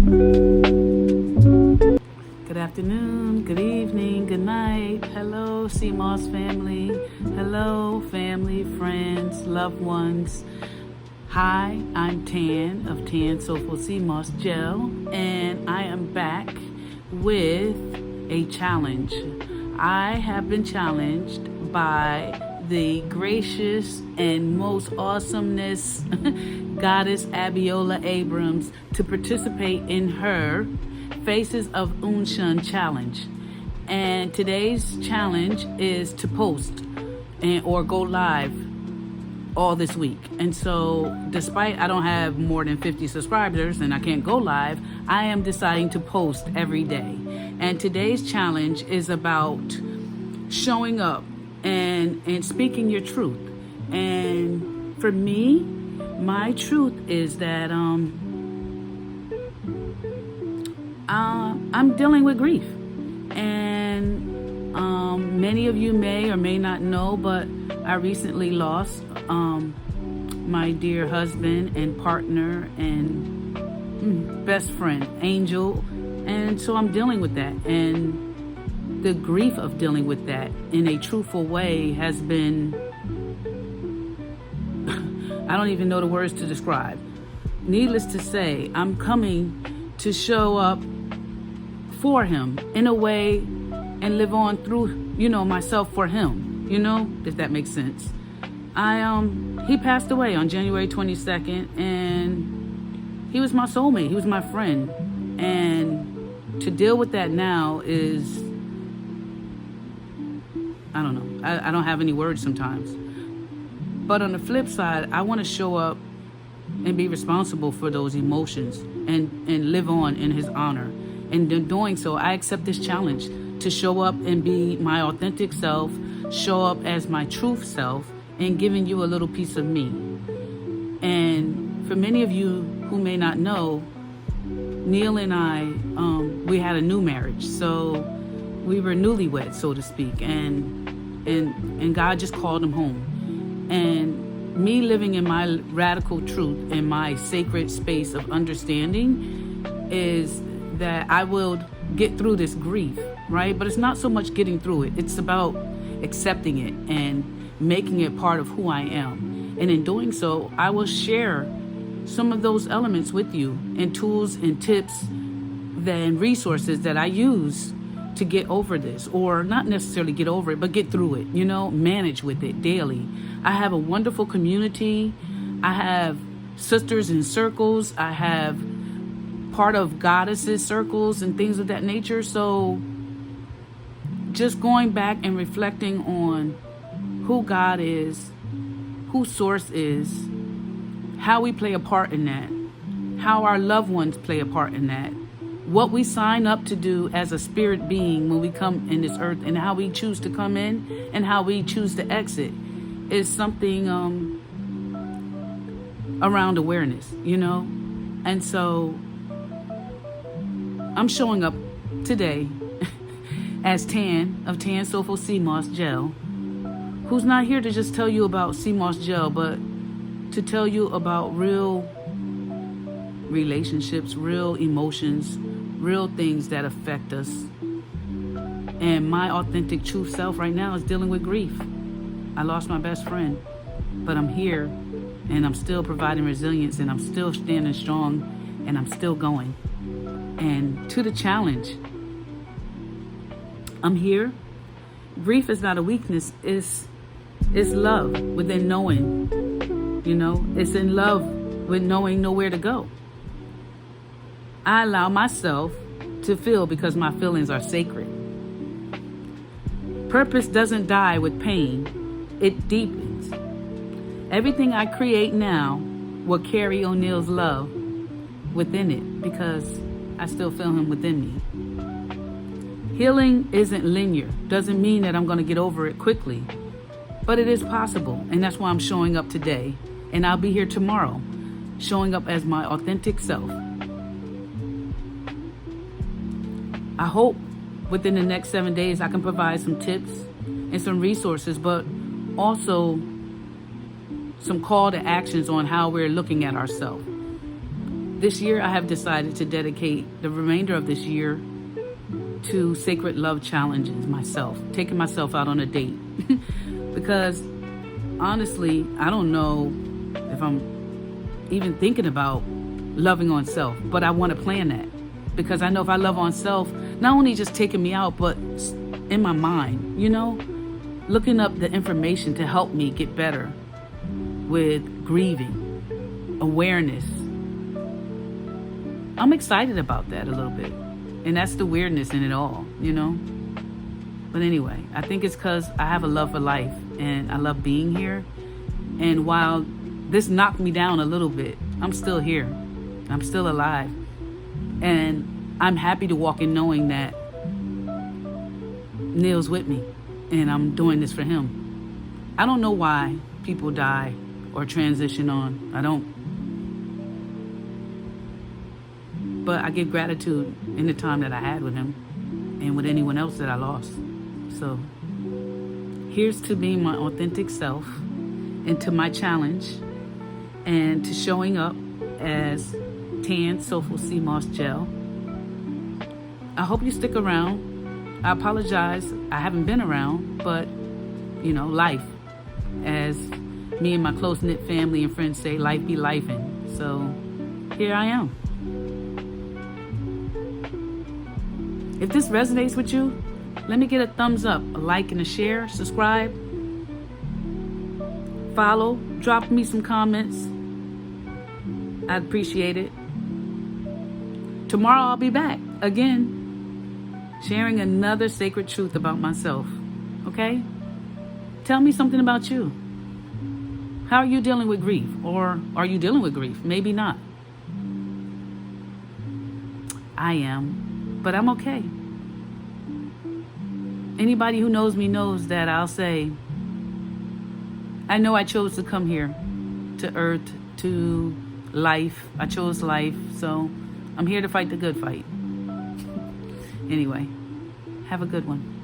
Good afternoon, good evening, good night. Hello, CMOS family. Hello, family, friends, loved ones. Hi, I'm Tann of Tann Soulful CMOS Gel, and I am back with a challenge. I have been challenged by the gracious and most awesomeness goddess Abiola Abrams to participate in her Faces of Oshun challenge. And today's challenge is to post or go live all this week. And so despite I don't have more than 50 subscribers and I can't go live, I am deciding to post every day. And today's challenge is about showing up and speaking your truth. And for me, my truth is that I'm dealing with grief. And many of you may or may not know, but I recently lost my dear husband and partner and best friend, Angel. And so I'm dealing with that. And the grief of dealing with that in a truthful way has been, I don't even know the words to describe. Needless to say, I'm coming to show up for him in a way and live on through, myself for him, if that makes sense. He passed away on January 22nd, and he was my soulmate. He was my friend. And to deal with that now is, I don't know. I don't have any words sometimes. But on the flip side, I want to show up and be responsible for those emotions and live on in his honor. And in doing so, I accept this challenge to show up and be my authentic self, show up as my truth self, and giving you a little piece of me. And for many of you who may not know, Neil and I, we had a new marriage. So we were newlyweds, so to speak, and God just called him home. And me living in my radical truth and my sacred space of understanding is that I will get through this grief, right? But it's not so much getting through it. It's about accepting it and making it part of who I am. And in doing so, I will share some of those elements with you and tools and tips and resources that I use to get over this, or not necessarily get over it, but get through it, manage with it daily. I have a wonderful community. I have sisters in circles. I have part of goddesses circles and things of that nature. So just going back and reflecting on who God is, who Source is, how we play a part in that, how our loved ones play a part in that, what we sign up to do as a spirit being when we come in this earth, and how we choose to come in and how we choose to exit is something around awareness, And so I'm showing up today as Tann of Tann Soulful CMOS Gel, who's not here to just tell you about CMOS Gel, but to tell you about real relationships, real emotions, real things that affect us. And my authentic true self right now is dealing with grief. I lost my best friend, but I'm here and I'm still providing resilience, and I'm still standing strong, and I'm still going. And to the challenge, I'm here. Grief is not a weakness. It's love within knowing, it's in love with knowing nowhere to go. I allow myself to feel because my feelings are sacred. Purpose doesn't die with pain, it deepens. Everything I create now will carry Oneil's love within it because I still feel him within me. Healing isn't linear. Doesn't mean that I'm going to get over it quickly, but it is possible. And that's why I'm showing up today. And I'll be here tomorrow, showing up as my authentic self. I hope within the next 7 days I can provide some tips and some resources, but also some call to actions on how we're looking at ourselves. This year, I have decided to dedicate the remainder of this year to sacred love challenges myself, taking myself out on a date. Because honestly, I don't know if I'm even thinking about loving on self, but I want to plan that. Because I know if I love on self, not only just taking me out, but in my mind, looking up the information to help me get better with grieving, awareness. I'm excited about that a little bit. And that's the weirdness in it all, But anyway, I think it's because I have a love for life and I love being here. And while this knocked me down a little bit, I'm still here. I'm still alive. And I'm happy to walk in knowing that Neil's with me and I'm doing this for him. I don't know why people die or transition on. I don't. But I give gratitude in the time that I had with him and with anyone else that I lost. So here's to being my authentic self and to my challenge and to showing up as Tann Soulful Sea Moss Gel. I hope you stick around. I apologize, I haven't been around, but life. As me and my close-knit family and friends say, life be lifing. So here I am. If this resonates with you, let me get a thumbs up, a like and a share, subscribe, follow, drop me some comments. I'd appreciate it. Tomorrow I'll be back again, sharing another sacred truth about myself. Okay? Tell me something about you. How are you dealing with grief? Or are you dealing with grief? Maybe not. I am, but I'm okay. Anybody who knows me knows that I'll say, I know I chose to come here to earth, to life. I chose life, so I'm here to fight the good fight. Anyway, have a good one.